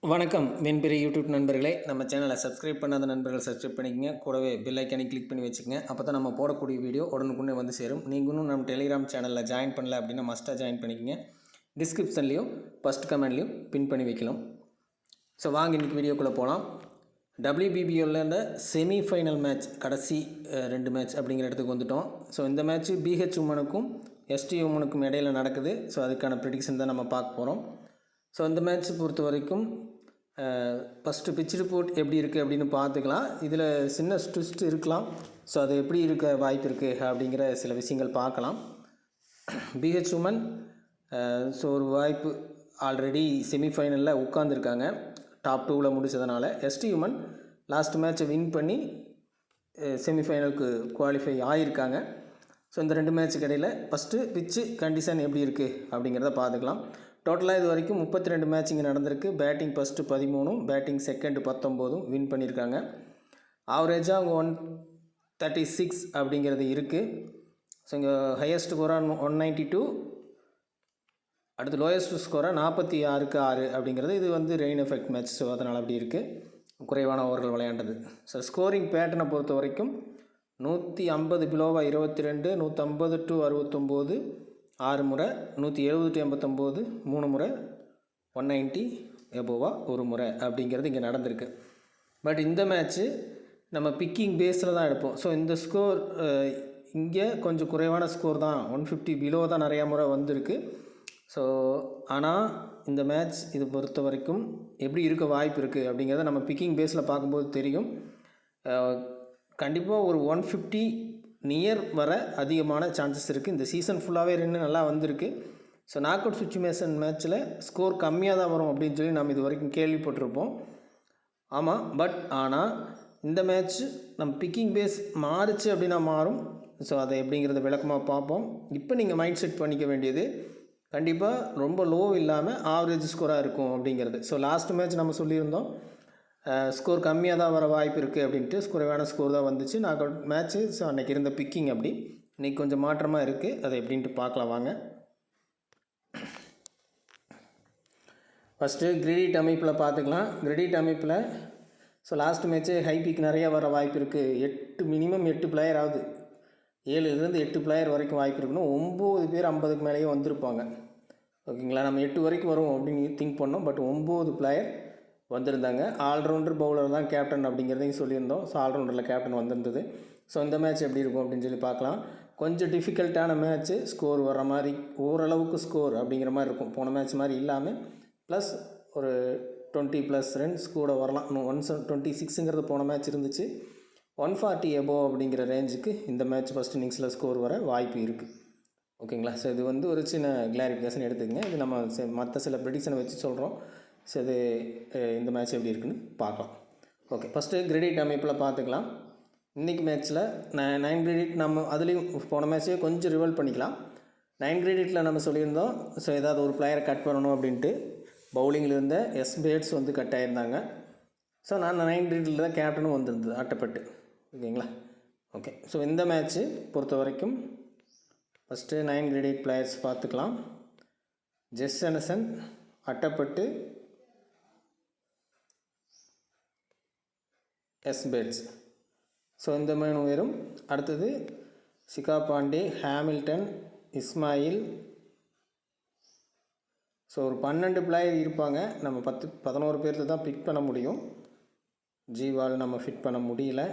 வணக்கம் வெண்பெரிய யூடியூப் நண்பர்களே, நம்ம சேனலை சப்ஸ்கிரைப் பண்ணாத நண்பர்கள் சப்ஸ்கிரைப் பண்ணிக்கங்க. கூடவே பெல் ஐக்கானை கிளிக் பண்ணி வச்சுக்கோங்க. அப்போ தான் நம்ம போடக்கூடிய வீடியோ உடனுக்குடனே வந்து சேரும். நீங்கள் இன்னும் நம்ம டெலிகிராம் சேனலில் ஜாயின் பண்ணல அப்படின்னா மஸ்ட்டாக ஜாயின் பண்ணிக்கங்க. டிஸ்கிரிப்ஷன்லேயும் ஃபஸ்ட் கமெண்ட்லேயும் பின் பண்ணி வைக்கலாம். ஸோ வாங்க இன்றைக்கி வீடியோக்குள்ளே போகலாம். WBBLல செமிஃபைனல் மேட்ச், கடைசி 2 மேட்ச் அப்படிங்கிற இடத்துக்கு வந்துவிட்டோம். ஸோ இந்த மேட்ச்சு BH உமனுக்கும் ST உமனுக்கும் இடையில் நடக்குது. ஸோ அதுக்கான ப்ரெடிக்ஷன் தான் நம்ம பார்க்க போகிறோம். ஸோ இந்த மேட்ச் பொறுத்த வரைக்கும் ஃபஸ்ட்டு பிட்ச் ரிப்போர்ட் எப்படி இருக்குது அப்படின்னு பார்த்துக்கலாம். இதில் சின்ன ட்விஸ்ட் இருக்கலாம். ஸோ அது எப்படி இருக்க வாய்ப்பு இருக்குது அப்படிங்கிற சில விஷயங்கள் பார்க்கலாம். BH உமன் ஸோ ஒரு வாய்ப்பு ஆல்ரெடி செமிஃபைனலில் உட்காந்துருக்காங்க, டாப் 2ல் முடித்ததுனால. ST உமன் லாஸ்ட் மேட்ச்சை வின் பண்ணி செமிஃபைனலுக்கு குவாலிஃபை ஆகியிருக்காங்க. ஸோ இந்த 2 மேட்ச்சுக்கு இடையில் ஃபஸ்ட்டு பிட்ச்சு கண்டிஷன் எப்படி இருக்குது அப்படிங்கிறத பார்த்துக்கலாம். டோட்டலாக இது வரைக்கும் 32 மேட்ச் இங்கே நடந்திருக்கு. Batting first 13, batting second 19 win பண்ணியிருக்காங்க. ஆவரேஜாக அவங்க 136 அப்படிங்கிறது இருக்குது. ஸோ இங்கே ஹையஸ்ட் ஸ்கோராக 192, அடுத்து லோயஸ்ட் ஸ்கோராக 46க்கு 6 அப்படிங்கிறது. இது வந்து ரெயின் எஃபெக்ட் மேட்ச், ஸோ அதனால் அப்படி இருக்குது, குறைவான ஓவர்கள் விளையாண்டது. ஸோ ஸ்கோரிங் பேட்டர்னை பொறுத்த வரைக்கும் 150 பிலோவாக 22, 150 to 69 6 முறை, 170 to 89 3 முறை, 190 எபோவாக 1 முறை அப்படிங்கிறது இங்கே நடந்திருக்கு. பட் இந்த மேட்ச்சு நம்ம பிக்கிங் பேஸில் தான் எடுப்போம். ஸோ இந்த ஸ்கோர் இங்கே கொஞ்சம் குறைவான ஸ்கோர் தான், 150 பிலோ தான் நிறையா முறை வந்திருக்கு. ஸோ ஆனால் இந்த மேட்ச் இது பொறுத்த வரைக்கும் எப்படி இருக்க வாய்ப்பு இருக்குது அப்படிங்கிறத நம்ம பிக்கிங் பேஸில் பார்க்கும்போது தெரியும். கண்டிப்பாக ஒரு 150 நியர் வர அதிகமான சான்சஸ் இருக்குது. இந்த சீசன் ஃபுல்லாகவே 2 நல்லா வந்திருக்கு. ஸோ நாக் அவுட் சுச்சுவேஷன் மேட்ச்சில் ஸ்கோர் கம்மியாக தான் வரும் அப்படின்னு சொல்லி நம்ம இது வரைக்கும் கேள்விப்பட்டிருப்போம். ஆமாம், பட் ஆனால் இந்த மேட்ச் நம்ம பிக்கிங் பேஸ் மாறுச்சு அப்படின்னா மாறும். ஸோ அதை எப்படிங்கிறத விளக்கமாக பார்ப்போம். இப்போ நீங்கள் மைண்ட் செட் பண்ணிக்க வேண்டியது கண்டிப்பாக ரொம்ப லோ இல்லாமல் ஆவரேஜ் ஸ்கோராக இருக்கும் அப்படிங்கிறது. ஸோ லாஸ்ட் மேட்ச் நம்ம சொல்லியிருந்தோம் ஸ்கோர் கம்மியாக தான் வர வாய்ப்பு இருக்குது அப்படின்ட்டு. குறைவான ஸ்கோர் தான் வந்துச்சு நாக் அவுட் மேட்ச்சு. ஸோ அன்றைக்கி இருந்த பிக்கிங் அப்படி இன்றைக்கி கொஞ்சம் மாற்றமாக இருக்குது. அதை எப்படின்ட்டு பார்க்கலாம் வாங்க. ஃபஸ்ட்டு கிரெடிட் அமைப்பில் பார்த்துக்கலாம். கிரெடிட் அமைப்பில் so last match high pick நிறையா வர வாய்ப்பு இருக்குது. மினிமம் 8 பிளேயர் ஆகுது, 7லேருந்து 8 பிளேயர் வரைக்கும் வாய்ப்பு இருக்குன்னு. 9 பேர் 50க்கு மேலேயே வந்திருப்பாங்க. ஓகேங்களா, நம்ம 8 வரைக்கும் வரும் அப்படின்னு திங்க் பண்ணோம். பட் 9 பிளேயர் வந்திருந்தாங்க. ஆல்ரவுண்டர் பவுலர் தான் கேப்டன் அப்படிங்கிறதையும் சொல்லியிருந்தோம். ஸோ ஆல்ரவுண்டரில் கேப்டன் வந்திருந்தது. ஸோ இந்த மேட்ச் எப்படி இருக்கும் அப்படின்னு சொல்லி பார்க்கலாம். கொஞ்சம் டிஃபிகல்ட்டான மேட்ச்சு, ஸ்கோர் வர மாதிரி ஓரளவுக்கு ஸ்கோர் அப்படிங்கிற மாதிரி இருக்கும். போன மேட்ச் மாதிரி இல்லாமல் ப்ளஸ் ஒரு 20+ ரன்ஸ் கூட வரலாம். 126ங்கிறது போன மேட்ச் இருந்துச்சு. 140 எபோவ் அப்படிங்கிற ரேஞ்சுக்கு இந்த மேட்ச் ஃபஸ்ட் இன்னிங்ஸில் ஸ்கோர் வர வாய்ப்பு இருக்குது. ஓகேங்களா, ஸோ இது வந்து ஒரு சின்ன கிளாரிஃபிகேஷன் எடுத்துக்கங்க. இது நம்ம மற்ற சில ப்ரெடிக்ஷனை வச்சு சொல்கிறோம். ஸோ இது இந்த மேட்ச் எப்படி இருக்குன்னு பார்க்கலாம். ஓகே, ஃபஸ்ட்டு கிரெடிட் அமைப்பில் பார்த்துக்கலாம். இன்றைக்கி மேட்ச்சில் 9 கிரெடிட் நம்ம அதுலேயும் போன மேட்ச்சே கொஞ்சம் ரிவல் பண்ணிக்கலாம். 9 கிரெடிட்டில் நம்ம சொல்லியிருந்தோம் ஸோ ஏதாவது ஒரு பிளேயரை கட் பண்ணணும் அப்படின்ட்டு. பவுலிங்கில் இருந்த பேட்ஸ் வந்து கட் ஆகியிருந்தாங்க. ஸோ நான் 9 கிரெடிட்டில் தான் கேப்டனும் வந்திருந்தது அட்டப்பட்டு. ஓகேங்களா, ஓகே. ஸோ இந்த மேட்ச்சு பொறுத்த வரைக்கும் ஃபஸ்ட்டு 9 கிரெடிட் பிளேயர்ஸ் பார்த்துக்கலாம். ஜெஸ் ஜான்சன், அட்டப்பட்டு, பேட்ஸ். ஸோ இந்த 3 பேரும். அடுத்தது சிகா பாண்டே, ஹாமில்டன், இஸ்மாயில். ஸோ ஒரு 12 பிளேயர் இருப்பாங்க. நம்ம 11 பேர்த்து தான் பிக் பண்ண முடியும். ஜீவால் நம்ம ஃபிட் பண்ண முடியல.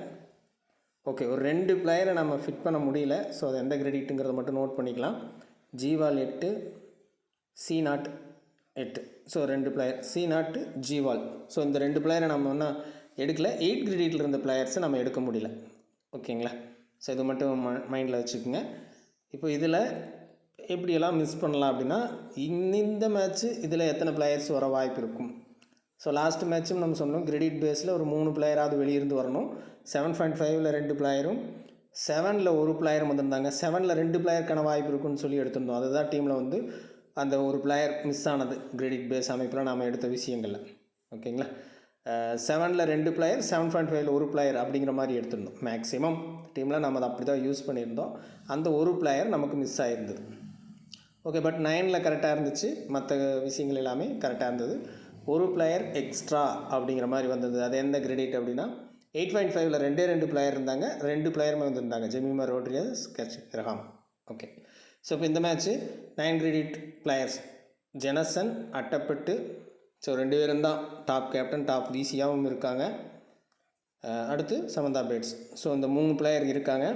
ஓகே, ஒரு 2 பிளேயரை நம்ம ஃபிட் பண்ண முடியல. ஸோ அது எந்த கிரெடிட்டுங்கிறத மட்டும் நோட் பண்ணிக்கலாம். ஜீவால் 8, C0 8. ஸோ 2 பிளேயர் C0, ஜீவால். ஸோ இந்த 2 பிளேயரை நம்ம ஒன்றா எடுக்கல. 8 கிரெடிட்டில் இருந்த பிளேயர்ஸை நம்ம எடுக்க முடியல. ஓகேங்களா, ஸோ இது மட்டும் மைண்டில் வச்சுக்கோங்க. இப்போ இதில் எப்படியெல்லாம் மிஸ் பண்ணலாம் அப்படின்னா, இந்த மேட்ச்சு இதில் எத்தனை பிளேயர்ஸ் வர வாய்ப்பு இருக்கும். ஸோ லாஸ்ட் மேட்ச்சும் நம்ம சொன்னோம் கிரெடிட் பேஸில் ஒரு 3 பிளேயராவது வெளியிருந்து வரணும். 7.5ல் 2 பிளேயரும், 7ல் 1 பிளேயரும் வந்திருந்தாங்க. 7ல் 2 பிளேயருக்கான வாய்ப்பு இருக்குன்னு சொல்லி எடுத்திருந்தோம். அதுதான் டீமில் வந்து அந்த ஒரு பிளேயர் மிஸ் ஆனது கிரெடிட் பேஸ் அமைப்பில் நாம் எடுத்த விஷயங்களில். ஓகேங்களா, 7ல் 2 பிளேயர், 7.5ல் 1 பிளேயர் அப்படிங்கிற மாதிரி எடுத்திருந்தோம். மேக்ஸிமம் டீமில் நம்ம அதை அப்படி தான் யூஸ் பண்ணியிருந்தோம். அந்த ஒரு பிளேயர் நமக்கு மிஸ் ஆகிருந்தது. ஓகே, பட் 9ல் கரெக்டாக இருந்துச்சு. மற்ற விஷயங்கள் எல்லாமே கரெக்டாக இருந்தது. ஒரு பிளேயர் எக்ஸ்ட்ரா அப்படிங்கிற மாதிரி வந்தது. அது எந்த கிரெடிட் அப்படின்னா 8.5ல் ரெண்டு பிளேயர் இருந்தாங்க, 2 பிளேயருமே வந்திருந்தாங்க, ஜெமிமா ரோட்ரிகஸ், கெர்ச் கிரஹாம். ஓகே, ஸோ இப்போ இந்த match 9 credit players Jonassen, Athapaththu, so 2 பேரும் தான் டாப் கேப்டன், டாப் விசியாகவும் இருக்காங்க. அடுத்து சமந்தா பேட்ஸ். ஸோ இந்த 3 பிளேயர் இருக்காங்க.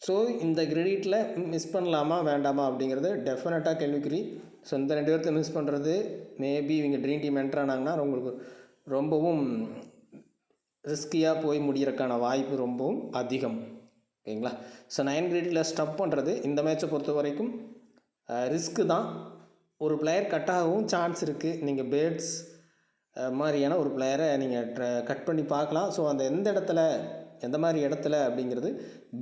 ஸோ இந்த கிரெடிட்டில் மிஸ் பண்ணலாமா வேண்டாமா அப்படிங்கிறது டெஃபினட்டாக கேள்விக்குறி. ஸோ இந்த 2 பேர்த்த மிஸ் பண்ணுறது மேபி இவங்க ட்ரீம் டீம் என்ட்ரு ஆனாங்கன்னா உங்களுக்கு ரொம்பவும் ரிஸ்கியாக போய் முடிகிறதுக்கான வாய்ப்பு ரொம்பவும் அதிகம். ஓகேங்களா? ஸோ 9 கிரெடிட்டில் ஸ்டப் பண்ணுறது இந்த மேட்சை பொறுத்த வரைக்கும் ரிஸ்க்கு தான். ஒரு பிளேயர் கட்டாகவும் சான்ஸ் இருக்குது. நீங்கள் பேட்ஸ் மாதிரியான ஒரு பிளேயரை நீங்கள் கட் பண்ணி பார்க்கலாம். ஸோ அந்த எந்த மாதிரி இடத்துல அப்படிங்கிறது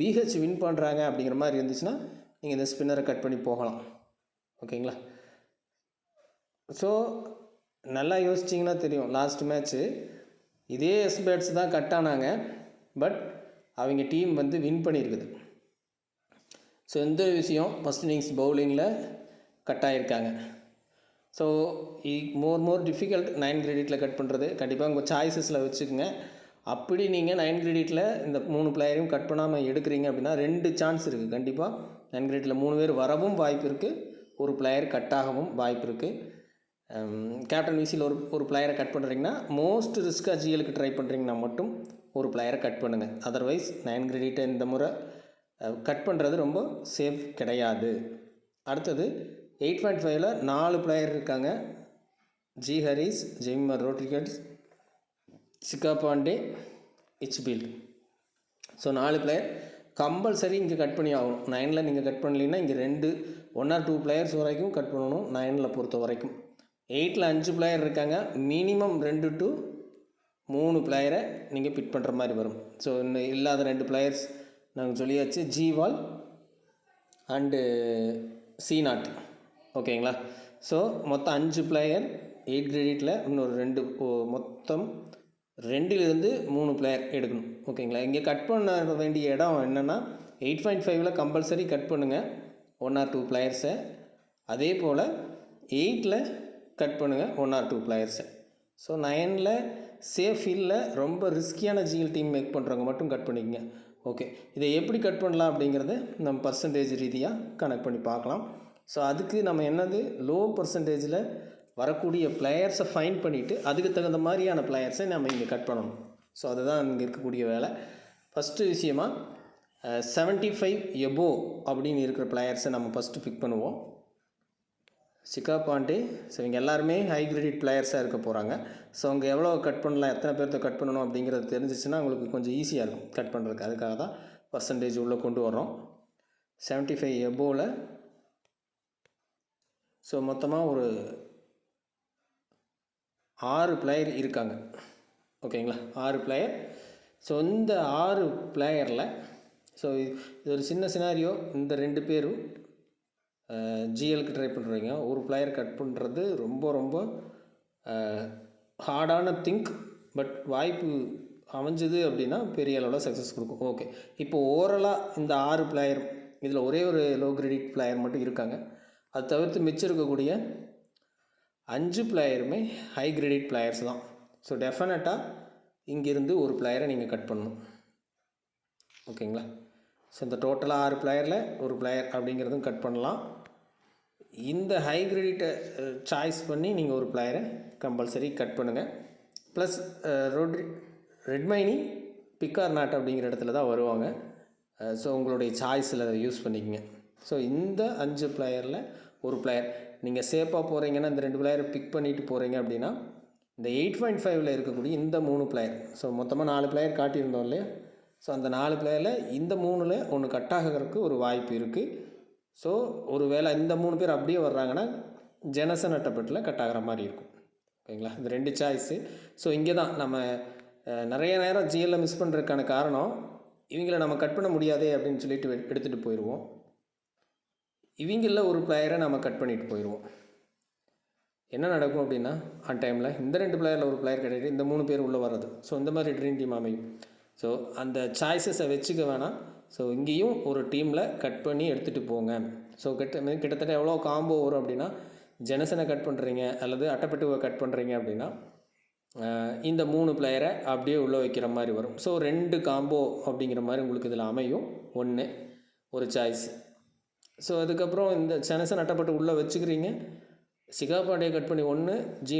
பிஹெச் வின் பண்ணுறாங்க அப்படிங்கிற மாதிரி இருந்துச்சுன்னா நீங்கள் இந்த ஸ்பின்னரை கட் பண்ணி போகலாம். ஓகேங்களா? ஸோ நல்லா யோசிச்சிங்கன்னா தெரியும், லாஸ்ட் மேட்ச்சு இதே பேட்ஸ் தான் கட் ஆனாங்க, பட் அவங்க டீம் வந்து வின் பண்ணியிருக்குது. ஸோ இந்த விஷயம் ஃபஸ்ட் இன்னிங்ஸ் பவுலிங்கில் கட் ஆகியிருக்காங்க. ஸோ மோர் டிஃபிகல்ட் 9 கிரெடிட்டில் கட் பண்ணுறது. கண்டிப்பாக உங்கள் சாய்ஸஸில் வச்சுக்கோங்க. அப்படி நீங்கள் 9 கிரெடிட்டில் இந்த 3 பிளேயரையும் கட் பண்ணாமல் எடுக்கிறீங்க அப்படின்னா 2 சான்ஸ் இருக்குது. கண்டிப்பாக 9 கிரெடிட்டில் 3 பேர் வரவும் வாய்ப்பு இருக்குது, ஒரு பிளேயர் கட் ஆகவும் வாய்ப்பு இருக்குது. கேப்டன் விசியில் ஒரு பிளேயரை கட் பண்ணுறீங்கன்னா மோஸ்ட் ரிஸ்க்காக ஜிஎலுக்கு ட்ரை பண்ணுறீங்கன்னா மட்டும் ஒரு பிளேயரை கட் பண்ணுங்கள். அதர்வைஸ் 9 கிரெடிட்டை இந்த முறை கட் பண்ணுறது ரொம்ப சேஃப் கிடையாது. அடுத்தது 8.5ல் 4 பிளேயர் இருக்காங்க. ஜி ஹரிஸ், ஜெமிமா ரோட்ரிகஸ், சிக்கா பாண்டே, இச்பீல்ட். ஸோ 4 பிளேயர் கம்பல்சரி இங்கே கட் பண்ணி ஆகணும். 9ல் நீங்கள் கட் பண்ணலைன்னா இங்கே 1 or 2 பிளேயர்ஸ் வரைக்கும் கட் பண்ணணும் 9ல் பொறுத்த வரைக்கும். 8ல் 5 பிளேயர் இருக்காங்க. மினிமம் 2 to 3 பிளேயரை நீங்கள் பிட் பண்ணுற மாதிரி வரும். ஸோ இன்னும் இல்லாத 2 பிளேயர்ஸ் நாங்கள் சொல்லியாச்சு, ஜிவால் அண்டு சீநாட். ஓகேங்களா? ஸோ மொத்தம் 5 பிளேயர் 8 கிரெடிட்டில், இன்னொரு 2 மொத்தம் 2லிருந்து 3 பிளேயர் எடுக்கணும். ஓகேங்களா? இங்கே கட் பண்ண வேண்டிய இடம் என்னென்னா 8.5ல் கம்பல்சரி கட் பண்ணுங்கள் 1 or 2 பிளேயர்ஸை. அதே போல் 8ல் கட் பண்ணுங்கள் 1 or 2 பிளேயர்ஸை. ஸோ 9ல் சேஃப் இல்லை, ரொம்ப ரிஸ்கியான ஜிஎல் டீம் மேக் பண்ணுறவங்க மட்டும் கட் பண்ணிக்கங்க. ஓகே, இதை எப்படி கட் பண்ணலாம் அப்படிங்கிறத நம்ம பர்சன்டேஜ் ரீதியாக கனெக்ட் பண்ணி பார்க்கலாம். ஸோ அதுக்கு நம்ம என்னது, லோ பர்சன்டேஜில் வரக்கூடிய பிளேயர்ஸை ஃபைண்ட் பண்ணிவிட்டு அதுக்கு தகுந்த மாதிரியான பிளேயர்ஸை நம்ம இங்கே கட் பண்ணணும். ஸோ அதுதான் இங்கே இருக்கக்கூடிய வேலை. ஃபஸ்ட்டு விஷயமாக 75 எபோ அப்படின்னு இருக்கிற பிளேயர்ஸை நம்ம ஃபஸ்ட்டு பிக் பண்ணுவோம். சிக்கா பாண்டே, ஸோ இவங்க எல்லாருமே ஹை கிரெடிட் பிளேயர்ஸாக இருக்க போகிறாங்க. ஸோ அவங்க எவ்வளோ கட் பண்ணலாம், எத்தனை பேர்த்த கட் பண்ணணும் அப்படிங்கிறது தெரிஞ்சிச்சுன்னா உங்களுக்கு கொஞ்சம் ஈஸியாக இருக்கும் கட் பண்ணுறதுக்கு. அதுக்காக தான் பர்சன்டேஜ் உள்ளே கொண்டு வர்றோம். 75 எபோவில் ஸோ மொத்தமாக ஒரு 6 பிளேயர் இருக்காங்க. ஓகேங்களா? 6 பிளேயர். ஸோ இந்த 6 பிளேயரில் ஸோ இது ஒரு சின்ன சினாரியோ. இந்த 2 பேரும் ஜிஎலுக்கு ட்ரை பண்ணுறீங்க. ஒரு பிளேயர் கட் பண்ணுறது ரொம்ப ஹார்டான திங்க். பட் வாய்ப்பு அமைஞ்சது அப்படின்னா பெரிய அளவில் சக்ஸஸ் கொடுக்கும். ஓகே, இப்போ ஓவராலாக இந்த 6 பிளேயர், இதில் ஒரே ஒரு லோ கிரெடிட் பிளேயர் மட்டும் இருக்காங்க. அது தவிர்த்து மிச்சம் இருக்கக்கூடிய 5 பிளேயருமே ஹை கிரெடிட் பிளேயர்ஸ் தான். ஸோ டெஃபினட்டாக இங்கேருந்து ஒரு பிளேயரை நீங்கள் கட் பண்ணணும். ஓகேங்களா? ஸோ இந்த டோட்டலாக 6 பிளேயரில் ஒரு பிளேயர் அப்படிங்கிறதும் கட் பண்ணலாம். இந்த ஹை கிரெடிட்டை சாய்ஸ் பண்ணி நீங்கள் ஒரு பிளேயரை கம்பல்சரி கட் பண்ணுங்கள். ப்ளஸ் ரெட்மைனி பிக் ஆர் நாட் அப்படிங்கிற இடத்துல தான் வருவாங்க. ஸோ உங்களுடைய சாய்ஸில் யூஸ் பண்ணிக்கங்க. ஸோ இந்த 5 பிளேயரில் ஒரு பிளேயர் நீங்கள் சேஃபாக போகிறீங்கன்னா இந்த 2 பிளேயரை பிக் பண்ணிவிட்டு போகிறீங்க அப்படின்னா இந்த 8.5ல் இருக்கக்கூடிய இந்த 3 பிளேயர், ஸோ மொத்தமாக 4 பிளேயர் காட்டியிருந்தோம் இல்லையா? ஸோ அந்த 4 பிளேயரில் இந்த 3ல் ஒன்று கட் ஆகிறதுக்கு ஒரு வாய்ப்பு இருக்குது. ஸோ ஒரு வேளை இந்த 3 பேர் அப்படியே வர்றாங்கன்னா ஜெனசன் அட்டப்பட்டில் கட் ஆகிற மாதிரி இருக்கும். ஓகேங்களா? இந்த 2 சாய்ஸு. ஸோ இங்கே தான் நம்ம நிறைய நேரம் ஜிஎல்ல மிஸ் பண்ணுறதுக்கான காரணம், இவங்கள நம்ம கட் பண்ண முடியாதே அப்படின்னு சொல்லிட்டு எடுத்துகிட்டு போயிடுவோம். இவங்களில் ஒரு பிளேயரை நம்ம கட் பண்ணிட்டு போயிடுவோம். என்ன நடக்கும் அப்படின்னா ஆன் டைமில் இந்த 2 பிளேயரில் ஒரு பிளேயர் கிடையாது, இந்த 3 பேர் உள்ளே வர்றது. ஸோ இந்த மாதிரி ட்ரீம் டீம் அமையும். ஸோ அந்த சாய்ஸஸை வச்சுக்க வேணாம். ஸோ இங்கேயும் ஒரு டீமில் கட் பண்ணி எடுத்துகிட்டு போங்க. ஸோ கிட்டத்தட்ட எவ்வளோ காம்போ வரும் அப்படின்னா ஜெனசனை கட் பண்ணுறீங்க அல்லது அட்டைப்பட்டுவை கட் பண்ணுறீங்க அப்படின்னா இந்த 3 பிளேயரை அப்படியே உள்ளே வைக்கிற மாதிரி வரும். ஸோ 2 காம்போ அப்படிங்கிற மாதிரி உங்களுக்கு இதில் அமையும். ஒன்று ஒரு சாய்ஸ். ஸோ அதுக்கப்புறம் இந்த ஜெனசன் அட்டைப்பட்டு உள்ளே வச்சுக்கிறீங்க. சிகாபாண்டியை கட் பண்ணி 1, ஜி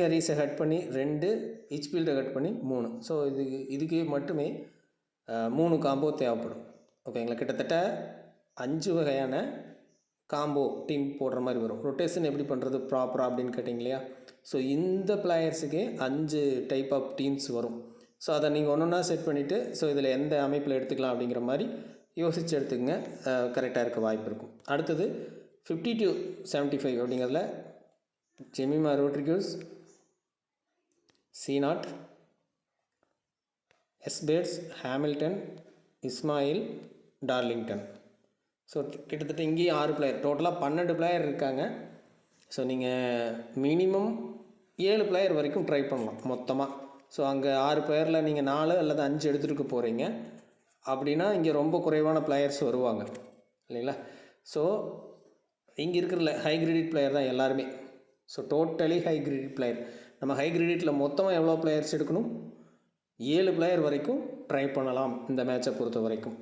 ஹரிஸை கட் பண்ணி 2, ஹிச்பீல்டை கட் பண்ணி 3. ஸோ இதுக்கு மட்டுமே 3 காம்போ தேவைப்படும். ஓகேங்களா, கிட்டத்தட்ட 5 வகையான காம்போ டீம் போடுற மாதிரி வரும். ரொட்டேஷன் எப்படி பண்ணுறது ப்ராப்பராக அப்படின்னு கேட்டிங்க இல்லையா? ஸோ இந்த பிளேயர்ஸுக்கே 5 டைப் ஆஃப் டீம்ஸ் வரும். ஸோ அதை நீங்கள் ஒன்று ஒன்றா செட் பண்ணிவிட்டு ஸோ இதில் எந்த அமைப்பில் எடுத்துக்கலாம் அப்படிங்கிற மாதிரி யோசித்து எடுத்துக்கங்க. கரெக்டாக இருக்க வாய்ப்பு இருக்கும். அடுத்தது 50 to 75 அப்படிங்கிறதுல ஜெமிமா ரோட்ரிகஸ், C0, எஸ்பேர்ட்ஸ், ஹாமில்டன், இஸ்மாயில், டார்லிங்டன். ஸோ கிட்டத்தட்ட இங்கேயும் 6 பிளேயர், டோட்டலாக 12 பிளேயர் இருக்காங்க. ஸோ நீங்கள் மினிமம் 7 பிளேயர் வரைக்கும் ட்ரை பண்ணலாம் மொத்தமாக. ஸோ அங்கே 6 பிளேயரில் நீங்கள் 4 அல்லது 5 எடுத்துகிட்டு போகிறீங்க அப்படின்னா இங்கே ரொம்ப குறைவான பிளேயர்ஸ் வருவாங்க இல்லைங்களா? ஸோ இங்கே இருக்கிற ஹை கிரேடிட் பிளேயர் தான் எல்லாருமே. So totally high credit player. நம்ம ஹை கிரேடிட்டில் மொத்தமாக எவ்வளோ பிளேயர்ஸ் எடுக்கணும்? 7 பிளேயர் வரைக்கும் ட்ரை பண்ணலாம் இந்த மேட்சை பொறுத்த வரைக்கும்.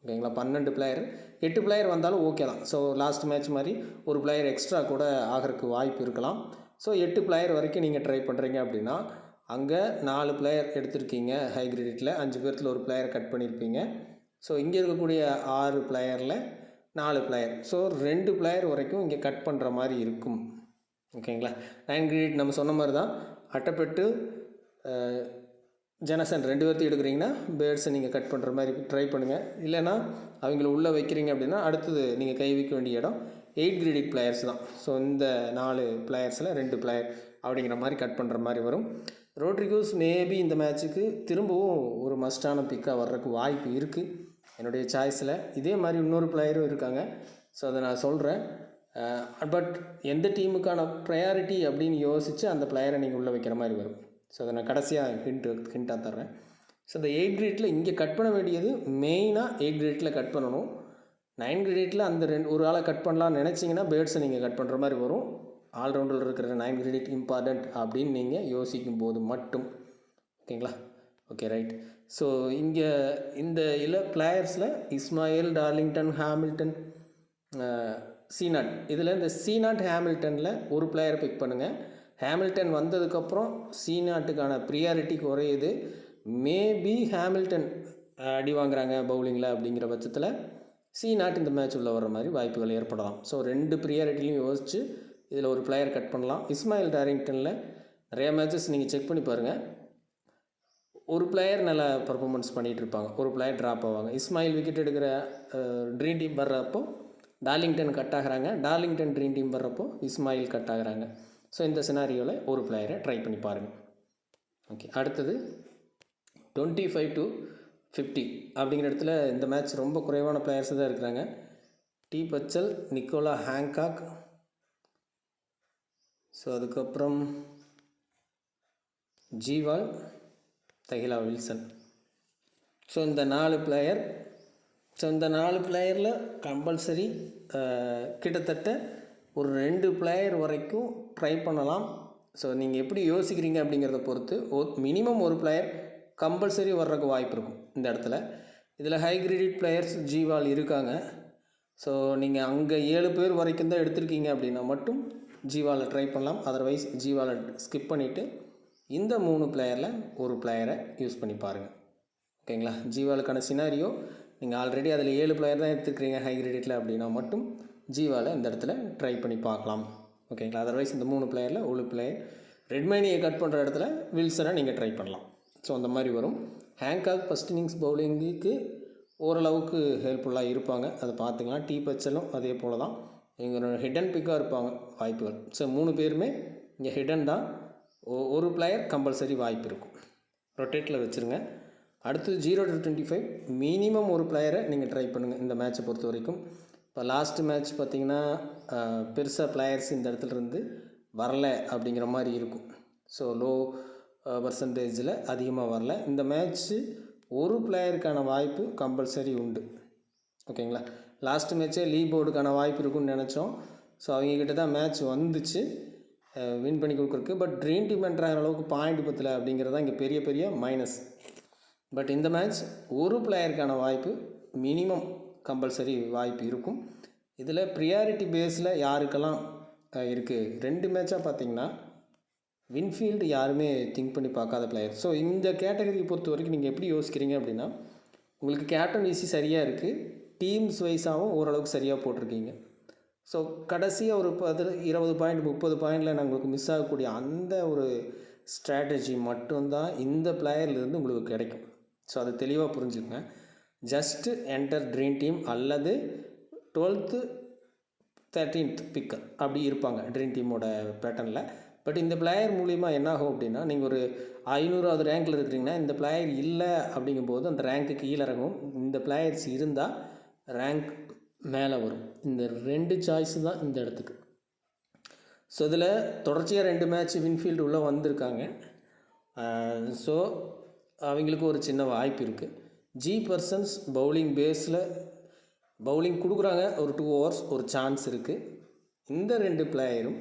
ஓகேங்களா, 12 பிளேயர், 8 பிளேயர் வந்தாலும் ஓகே தான். ஸோ லாஸ்ட் மேட்ச் மாதிரி ஒரு பிளேயர் எக்ஸ்ட்ரா கூட ஆகிறதுக்கு வாய்ப்பு இருக்கலாம். ஸோ 8 பிளேயர் வரைக்கும் நீங்கள் ட்ரை பண்ணுறீங்க அப்படின்னா அங்கே 4 பிளேயர் எடுத்திருக்கீங்க ஹை கிரேடிட்டில், 5 பேர்த்தில் ஒரு பிளேயர் கட் பண்ணியிருப்பீங்க. ஸோ இங்கே இருக்கக்கூடிய 6 பிளேயரில் 4 பிளேயர், ஸோ 2 பிளேயர் வரைக்கும் இங்கே கட் பண்ணுற மாதிரி இருக்கும். ஓகேங்களா, 9 கிரேடிட் நம்ம சொன்ன மாதிரி தான். அட்டைப்பட்டு ஜெனசன் 2 பேர்த்தையும் எடுக்கிறீங்கன்னா பேர்ட்ஸை நீங்கள் கட் பண்ணுற மாதிரி ட்ரை பண்ணுங்கள். இல்லைனா அவங்கள உள்ளே வைக்கிறீங்க அப்படின்னா அடுத்தது நீங்கள் கை வைக்க வேண்டிய இடம் 8 கிரேடிட் பிளேயர்ஸ் தான். ஸோ இந்த 4 பிளேயர்ஸில் 2 பிளேயர் அப்படிங்கிற மாதிரி கட் பண்ணுற மாதிரி வரும். ரோட்ரிகஸ் மேபி இந்த மேட்ச்சுக்கு திரும்பவும் ஒரு மஸ்டான பிக்காக வர்றதுக்கு வாய்ப்பு இருக்குது என்னுடைய சாய்ஸில். இதே மாதிரி இன்னொரு பிளேயரும் இருக்காங்க. ஸோ அதை நான் சொல்கிறேன். பட் எந்த டீமுக்கான ப்ரையாரிட்டி அப்படின்னு யோசித்து அந்த பிளேயரை நீங்கள் உள்ளே வைக்கிற மாதிரி வரும். ஸோ அதை நான் கடைசியாக ஹிண்ட்டாக தர்றேன். ஸோ இந்த 8 கிரேடில் இங்கே கட் பண்ண வேண்டியது மெயினாக 8 கிரேடில் கட் பண்ணணும். 9 கிரேடில் அந்த ஒரு ஆளை கட் பண்ணலான்னு நினச்சிங்கன்னா பேர்ட்ஸை நீங்கள் கட் பண்ணுற மாதிரி வரும். ஆல்ரவுண்டில் இருக்கிற 9 கிரேடிட் இம்பார்ட்டண்ட் அப்படின்னு நீங்கள் யோசிக்கும் போது மட்டும். ஓகேங்களா, ஓகே ரைட். ஸோ இங்கே இந்த பிளேயர்ஸில் இஸ்மாயில், டார்லிங்டன், ஹாமில்டன், C0, இதில் இந்த C0 ஹாமில்டனில் ஒரு பிளேயரை பிக் பண்ணுங்கள். ஹாமில்டன் வந்ததுக்கப்புறம் C0க்கான ப்ரியாரிட்டி குறையுது. மேபி ஹாமில்டன் அடி வாங்குறாங்க பவுலிங்கில் அப்படிங்கிற பட்சத்தில் C0 இந்த மேட்ச் உள்ள வர மாதிரி வாய்ப்புகள் ஏற்படலாம். ஸோ 2 ப்ரியாரிட்டிலையும் யோசித்து இதில் ஒரு பிளேயர் கட் பண்ணலாம். இஸ்மாயில் டார்லிங்டனில் நிறையா மேட்சஸ் நீங்கள் செக் பண்ணி பாருங்கள். ஒரு பிளேயர் நல்லா பர்ஃபார்மன்ஸ் பண்ணிகிட்டு இருப்பாங்க, ஒரு பிளேயர் ட்ராப் ஆவாங்க. இஸ்மாயில் விக்கெட் எடுக்கிற ட்ரீம் டீம் வர்றப்போ டார்லிங்டன் கட் ஆகிறாங்க, டார்லிங்டன் ட்ரீம் டீம் வர்றப்போ இஸ்மாயில் கட் ஆகிறாங்க. ஸோ இந்த சினாரியோவில் ஒரு பிளேயரை ட்ரை பண்ணி பாருங்கள். ஓகே, அடுத்தது 25 to 50 அப்படிங்கிற இடத்துல இந்த மேட்ச் ரொம்ப குறைவான பிளேயர்ஸ் தான் இருக்கிறாங்க. டி பச்சல், நிக்கோலா ஹேங்காக், ஸோ அதுக்கப்புறம் ஜீவால், தஹிலா வில்சன். ஸோ இந்த 4 பிளேயர். ஸோ இந்த 4 பிளேயரில் கம்பல்சரி கிட்டத்தட்ட ஒரு 2 பிளேயர் வரைக்கும் ட்ரை பண்ணலாம். ஸோ நீங்கள் எப்படி யோசிக்கிறீங்க அப்படிங்கிறத பொறுத்து மினிமம் ஒரு பிளேயர் கம்பல்சரி வர்றதுக்கு வாய்ப்பு இருக்கும் இந்த இடத்துல. இதில் ஹை கிரேடிட் பிளேயர்ஸ் ஜீவால் இருக்காங்க. ஸோ நீங்கள் அங்கே 7 பேர் வரைக்கும் தான் எடுத்திருக்கீங்க அப்படின்னா மட்டும் ஜீவாலை ட்ரை பண்ணலாம். அதர்வைஸ் ஜீவாலை ஸ்கிப் பண்ணிவிட்டு இந்த 3 பிளேயரில் ஒரு பிளேயரை யூஸ் பண்ணி பாருங்கள். ஓகேங்களா, ஜீவாலுக்கான சினாரியோ நீங்கள் ஆல்ரெடி அதில் 7 பிளேயர் தான் எடுத்துக்கிறீங்க ஹை கிரேடிட்டில் அப்படின்னா மட்டும் ஜீவாலை இந்த இடத்துல ட்ரை பண்ணி பார்க்கலாம். ஓகேங்களா, அதர்வைஸ் இந்த 3 பிளேயரில் ஒரு பிளேயர் ரெட்மைனியை கட் பண்ணுற இடத்துல வில்சனை நீங்கள் ட்ரை பண்ணலாம். ஸோ அந்த மாதிரி வரும். ஹேங்காக் ஃபஸ்ட் இன்னிங்ஸ் பவுலிங்குக்கு ஓரளவுக்கு ஹெல்ப்ஃபுல்லாக இருப்பாங்க, அதை பார்த்துக்கலாம். டி பச்சலும் அதே போல் தான், இவங்க ஹிடன் பிக்காக இருப்பாங்க வாய்ப்புகள். ஸோ 3 பேருமே இங்கே ஹிடன் தான். ஒரு பிளேயர் கம்பல்சரி வாய்ப்பு இருக்கும், ரொட்டேட்டில் வச்சுருங்க. அடுத்தது 0 to 25 மினிமம் ஒரு பிளேயரை நீங்கள் ட்ரை பண்ணுங்கள் இந்த மேட்சை பொறுத்த வரைக்கும். இப்போ லாஸ்ட் மேட்ச் பார்த்திங்கன்னா பெருசாக பிளேயர்ஸ் இந்த இடத்துல இருந்து வரலை அப்படிங்கிற மாதிரி இருக்கும். ஸோ லோ பர்சன்டேஜில் அதிகமாக வரல. இந்த மேட்ச்சு ஒரு பிளேயருக்கான வாய்ப்பு கம்பல்சரி உண்டு. ஓகேங்களா, லாஸ்ட் மேட்ச்சே லீ போர்டுக்கான வாய்ப்பு இருக்குன்னு நினச்சோம். ஸோ அவங்கக்கிட்ட தான் மேட்ச் வந்துச்சு வின் பண்ணி கொடுக்குறக்கு. பட் ட்ரீம் டீம் என்ட்ராகிற அளவுக்கு பாயிண்ட் பத்தல அப்படிங்கிறது தான் இங்கே பெரிய பெரிய மைனஸ். பட் இந்த மேட்ச் ஒரு பிளேயருக்கான வாய்ப்பு மினிமம் கம்பல்சரி வாய்ப்பு இருக்கும். இதில் ப்ரியாரிட்டி பேஸில் யாருக்கெல்லாம் இருக்குது, 2 மேட்சாக பார்த்தீங்கன்னா வின்ஃபீல்டு யாருமே திங்க் பண்ணி பார்க்காத பிளேயர். ஸோ இந்த கேட்டகரியை பொறுத்த வரைக்கும் நீங்கள் எப்படி யோசிக்கிறீங்க அப்படின்னா, உங்களுக்கு கேப்டன் விசி சரியாக இருக்குது, டீம்ஸ் வைஸாகவும் ஓரளவுக்கு சரியாக போட்டிருக்கீங்க. ஸோ கடைசியாக ஒரு 20 பாயிண்ட் 30 பாயிண்டில் உங்களுக்கு மிஸ் ஆகக்கூடிய அந்த ஒரு ஸ்ட்ராட்டஜி மட்டும்தான் இந்த பிளேயர்லேருந்து உங்களுக்கு கிடைக்கும். ஸோ அது தெளிவாக புரிஞ்சுக்கங்க. ஜஸ்ட்டு என்டர் ட்ரீம் டீம் அல்லது 12th 13th பிக் அப்படி இருப்பாங்க ட்ரீம் டீமோட பேட்டர்னில். பட் இந்த பிளேயர் மூலிமா என்ன ஆகும் அப்படின்னா, நீங்கள் ஒரு 500வது ரேங்கில் இருக்கிறீங்கன்னா இந்த பிளேயர் இல்லை அப்படிங்கும்போது அந்த ரேங்க்கு கீழே இறங்கும். இந்த பிளேயர்ஸ் இருந்தால் ரேங்க் மேலே வரும். இந்த 2 சாய்ஸு தான் இந்த இடத்துக்கு. ஸோ இதில் தொடர்ச்சியாக 2 மேட்ச் வின்ஃபீல்டு உள்ளே வந்திருக்காங்க. ஸோ அவங்களுக்கு ஒரு சின்ன வாய்ப்பு இருக்குது. ஜி பர்சன்ஸ் பவுலிங் பேஸில் பவுலிங் கொடுக்குறாங்க, ஒரு 2 ஓவர்ஸ் ஒரு சான்ஸ் இருக்குது. இந்த 2 பிளேயரும்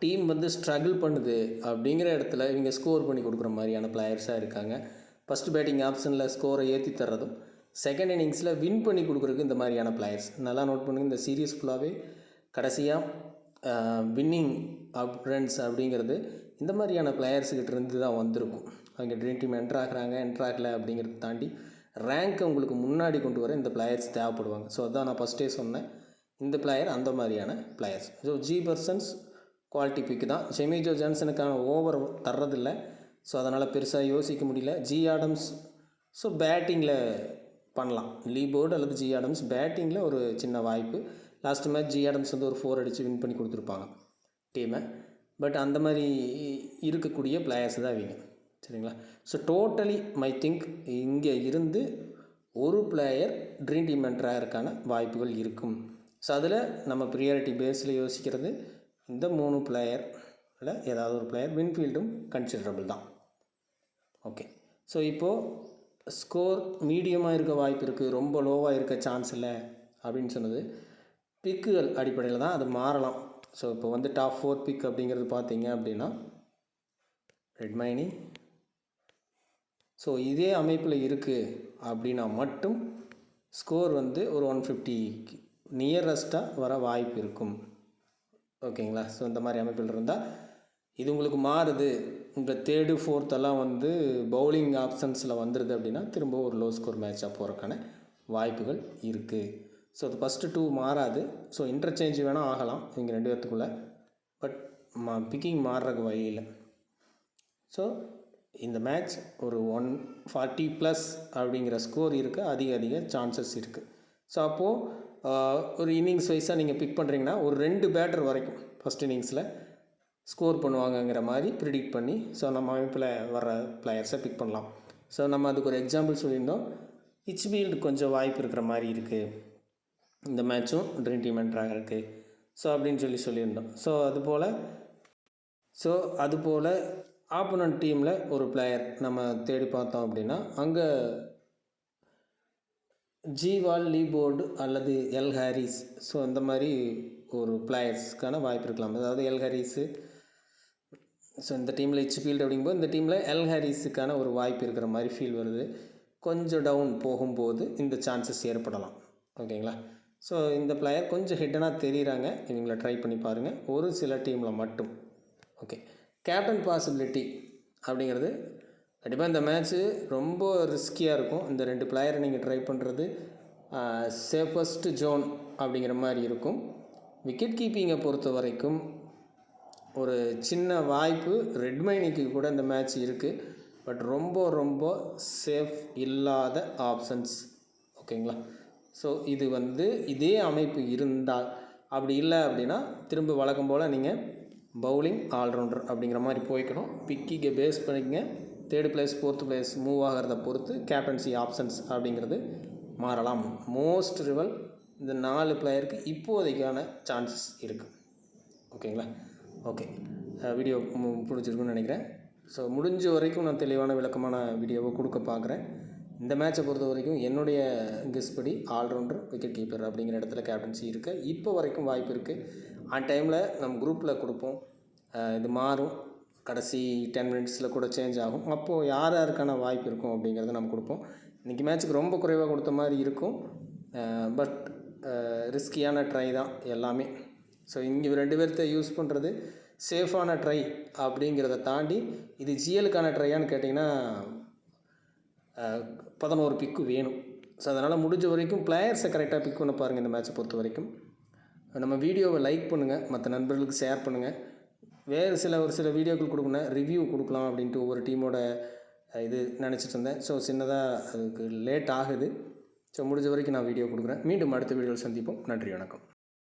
டீம் ஸ்ட்ரகிள் பண்ணுது அப்படிங்கிற இடத்துல இவங்க ஸ்கோர் பண்ணி கொடுக்குற மாதிரியான பிளேயர்ஸாக இருக்காங்க. ஃபஸ்ட் பேட்டிங் ஆப்ஷனில் ஸ்கோரை ஏற்றி தர்றதும், செகண்ட் இன்னிங்ஸில் வின் பண்ணி கொடுக்குறதுக்கு இந்த மாதிரியான பிளேயர்ஸ். நல்லா நோட் பண்ணுங்கள், இந்த சீரீஸ் ஃபுல்லாகவே கடைசியாக வின்னிங் அப் ரன்ஸ் அப்படிங்கிறது இந்த மாதிரியான பிளேயர்ஸுக்கிட்ட இருந்து தான் வந்திருக்கும். அவங்க ட்ரீம் டீம் என்ட்ராகலை அப்படிங்கிறத தாண்டி ரேங்க்கை உங்களுக்கு முன்னாடி கொண்டு வர இந்த பிளேயர்ஸ் தேவைப்படுவாங்க. ஸோ அதான் நான் ஃபஸ்ட்டே சொன்னேன், இந்த பிளேயர் அந்த மாதிரியான players. So G persons quality பிக்கு தான். ஷெமிஜோ ஜான்சனுக்கான ஓவர் தர்றதில்லை, ஸோ அதனால் பெருசாக யோசிக்க முடியல. ஜி ஆடம்ஸ் ஸோ பேட்டிங்கில் பண்ணலாம், லீ போர்டு அல்லது ஜி ஆடம்ஸ் பேட்டிங்கில் ஒரு சின்ன வாய்ப்பு. லாஸ்ட் மேட்ச் ஜி ஆடம்ஸ் ஒரு 4 அடித்து வின் பண்ணி கொடுத்துருப்பாங்க டீமை. பட் அந்த மாதிரி இருக்கக்கூடிய பிளேயர்ஸ் தான் இவங்க, சரிங்களா? ஸோ டோட்டலி மை திங்க் இங்கே இருந்து ஒரு பிளேயர் ட்ரீம் டீம் என்ட்ராகிறதுக்கான வாய்ப்புகள் இருக்கும். ஸோ அதில் நம்ம ப்ரியாரிட்டி பேஸில் யோசிக்கிறது இந்த 3 பிளேயரில் ஏதாவது ஒரு பிளேயர். வின்ஃபீல்டும் கன்சிடரபிள் தான். ஓகே, ஸோ இப்போது ஸ்கோர் மீடியமாக இருக்க வாய்ப்பு இருக்குது, ரொம்ப லோவாக இருக்க சான்ஸ் இல்லை அப்படின்னு சொன்னது பிக்குகள் அடிப்படையில் தான் அது மாறலாம். ஸோ இப்போ டாப் 4 பிக் அப்படிங்கிறது பார்த்தீங்க அப்படின்னா ரெட்மைனி. ஸோ இதே அமைப்பில் இருக்குது அப்படின்னா மட்டும் ஸ்கோர் ஒரு 150 நியரஸ்ட்டாக வர வாய்ப்பு இருக்கும். ஓகேங்களா? ஸோ இந்த மாதிரி அமைப்பில் இருந்தால் இது உங்களுக்கு மாறுது, உங்கள் 3rd 4th பவுலிங் ஆப்ஷன்ஸில் வந்துடுது அப்படின்னா திரும்ப ஒரு லோ ஸ்கோர் மேட்சாக போகிறக்கான வாய்ப்புகள் இருக்குது. ஸோ அது ஃபஸ்ட்டு 2 மாறாது. ஸோ இன்டர்சேஞ்ச் வேணால் ஆகலாம் இவங்க 2 பேர்த்துக்குள்ளே, பட் பிக்கிங் மாறுறக்கு வழி இல்லை. ஸோ இந்த மேட்ச் ஒரு 140+ அப்படிங்கிற ஸ்கோர் இருக்குது, அதிக சான்சஸ் இருக்குது. ஸோ அப்போது ஒரு இன்னிங்ஸ் வைஸாக நீங்கள் பிக் பண்ணுறீங்கன்னா ஒரு 2 பேட்டர் வரைக்கும் ஃபஸ்ட் இன்னிங்ஸில் ஸ்கோர் பண்ணுவாங்கங்கிற மாதிரி ப்ரிடிக்ட் பண்ணி ஸோ நம்ம அமைப்பில் வர பிளேயர்ஸை பிக் பண்ணலாம். ஸோ நம்ம அதுக்கு ஒரு எக்ஸாம்பிள் சொல்லியிருந்தோம். ஹிட்ச்ஃபீல்டு கொஞ்சம் வாய்ப்பு இருக்கிற மாதிரி இருக்குது இந்த மேட்சும் ட்ரீம் டீம் என்ட்ராகிறதுக்கு, ஸோ அப்படின்னு சொல்லியிருந்தோம். ஸோ அதுபோல் ஆப்போனன்ட் டீமில் ஒரு பிளேயர் நம்ம தேடி பார்த்தோம் அப்படின்னா அங்கே ஜிவால், லீ போர்டு அல்லது எல் ஹாரிஸ், ஸோ இந்த மாதிரி ஒரு பிளேயர்ஸ்க்கான வாய்ப்பு இருக்கலாம். அதாவது எல் ஹாரிஸு, ஸோ இந்த டீமில் ஹிட்ச்ஃபீல்டு அப்படிங்கும்போது இந்த டீமில் எல் ஹாரிஸுக்கான ஒரு வாய்ப்பு இருக்கிற மாதிரி ஃபீல் வருது. கொஞ்சம் டவுன் போகும்போது இந்த சான்சஸ் ஏற்படலாம். ஓகேங்களா? ஸோ இந்த பிளேயர் கொஞ்சம் ஹிட்டனாக தெரிகிறாங்க, இவங்களை ட்ரை பண்ணி பாருங்கள் ஒரு சில டீமில் மட்டும். ஓகே, கேப்டன் பாசிபிலிட்டி அப்படிங்கிறது கண்டிப்பாக இந்த மேட்ச்சு ரொம்ப ரிஸ்கியாக இருக்கும். இந்த 2 பிளேயரை நீங்கள் ட்ரை பண்ணுறது சேஃபஸ்ட் ஜோன் அப்படிங்கிற மாதிரி இருக்கும். விக்கெட் கீப்பிங்கை பொறுத்த வரைக்கும் ஒரு சின்ன வாய்ப்பு ரெட்மைனிக்கு கூட இந்த மேட்ச் இருக்குது, பட் ரொம்ப சேஃப் இல்லாத ஆப்ஷன்ஸ். ஓகேங்களா? ஸோ இது இதே அமைப்பு இருந்தால், அப்படி இல்லை அப்படின்னா திரும்ப வழக்கம் போல் நீங்கள் பவுலிங் ஆல்ரவுண்டர் அப்படிங்கிற மாதிரி போய்க்கணும். பிக்கிங்கை பேஸ் பண்ணிக்கங்க. 3rd place 4th place move ஆகிறத பொறுத்து கேப்டன்சி ஆப்ஷன்ஸ் அப்படிங்கிறது மாறலாம். மோஸ்ட் ரிவல் இந்த 4 பிளேயருக்கு இப்போதைக்கான சான்சஸ் இருக்குது. ஓகேங்களா? ஓகே, வீடியோ பிடிச்சிருக்குன்னு நினைக்கிறேன். ஸோ முடிஞ்ச வரைக்கும் நான் தெளிவான விளக்கமான வீடியோவை கொடுக்க பார்க்குறேன். இந்த மேட்சை பொறுத்த வரைக்கும் என்னுடைய கெஸ் படி ஆல்ரவுண்டர், விக்கெட் கீப்பர் அப்படிங்கிற இடத்துல கேப்டன்சி இருக்குது. இப்போ வரைக்கும் வாய்ப்பு இருக்குது. ஆன் டைமில் நம்ம குரூப்பில் கொடுப்போம். இது மாறும், கடைசி 10 மினிட்ஸில் கூட சேஞ்ச் ஆகும். அப்போது யார் யாருக்கான வாய்ப்பு இருக்கும் அப்படிங்கிறத நம்ம கொடுப்போம். இன்றைக்கி மேட்ச்சுக்கு ரொம்ப குறைவாக கொடுத்த மாதிரி இருக்கும். பட் ரிஸ்கியான ட்ரை தான் எல்லாமே. ஸோ இங்கே 2 பேர்த்த யூஸ் பண்ணுறது சேஃபான ட்ரை அப்படிங்கிறத தாண்டி இது ஜிஎலுக்கான ட்ரையான்னு கேட்டிங்கன்னா 11 பிக்கு வேணும். ஸோ அதனால் முடிஞ்ச வரைக்கும் பிளேயர்ஸை கரெக்டாக பிக் பண்ண பாருங்கள். இந்த மேட்ச்சை பொறுத்த வரைக்கும் நம்ம வீடியோவை லைக் பண்ணுங்கள், மற்ற நண்பர்களுக்கு ஷேர் பண்ணுங்கள். வேறு ஒரு சில வீடியோக்கள் கொடுக்கணும், ரிவ்யூ கொடுக்கலாம் அப்படின்ட்டு ஒவ்வொரு டீமோட இது நினச்சிட்டு இருந்தேன். ஸோ சின்னதாக அதுக்கு லேட் ஆகுது. ஸோ முடிஞ்ச வரைக்கும் நான் வீடியோ கொடுக்குறேன். மீண்டும் அடுத்த வீடியோவில் சந்திப்போம். நன்றி, வணக்கம்.